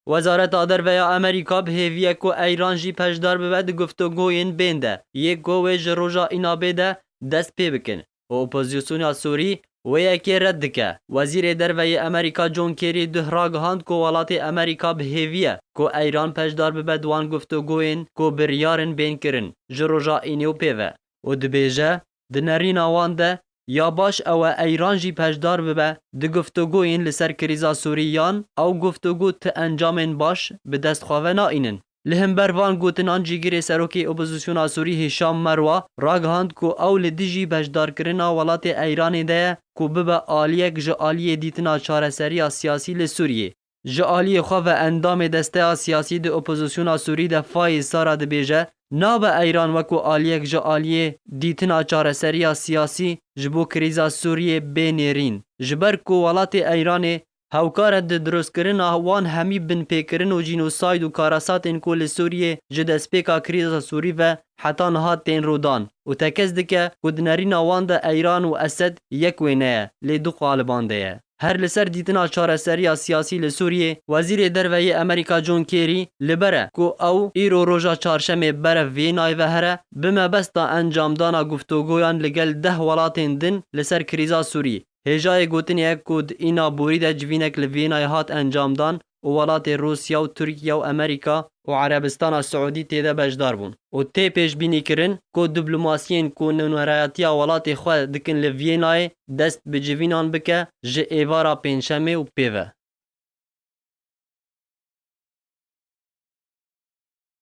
وزارت دربیا امریکا بهیویه کو ایران جی پشدار ببه ده گفتگوین بینده یک گوه جروجا اینا بیده دست پی بکن و اپوزیسیون سوری و یکی رد دکه. وزیر دروی امریکا جون کری دهراگهاند کو ولات امریکا بهیویه کو ایران پشدار ببه دوان گفتگوین کو بریارن بین کرن جروجا اینیو پیوه و دبیجه دنرین آوان ده یا باش او ایران جی پشدار ببه ده گفتگوین لسر کریزا سوریان او گفتگو ته انجامن باش به دست خواه ناینن. لهم بروان گوتن آن جیگیر سروکی اپوزیسیون سوری هشام مروا راگهاند کو او لدیجی پشدار کرنا ولات ایران ده کو ببه آلیک جه آلیه دیتنا چارسری سیاسی لسوریه. جه آلیه خواه و اندام دسته سیاسی ده اپوزیسیون سوری ده فای سارا ده بیجه نابه ایران وکو آلیک جه آلیه دیتنا چارسری سیاسی جبو کریزا سوریه بینیرین. جبر کو ولات ایران هاوکار د دروست کرن وان همی بن پیکرن و جینوساید و کاراسات ان کل سوریه جد سپیکا کریزا سوری و حتی نهاد تین رودان و تکز دکه کدنرین وان د ایران و اسد یک وینه لی دو قالبان ده. هر لسر دیتنا چارسری سیاسی لسوریه وزیر دروی امریکا جون کیری لبره کو او ایرو روژا چارشم بره وینای و هره بما بستا انجام دانا گفتگویان لگل 10 ولاتین دن لسر کریزا سوری. هجای گوتن یک کود اینا بوری ده جوینک لوینای هات انجام دان و ولات روسیا و ترکیه و امریکا و عربستان سعودی تیده بجدار بون و تی پیش بینی کرن که دیپلماسیین که نونرایتی ولات خواه دکن لوینای دست به جوینان بکه جه ایوارا پینشمه و پیوه.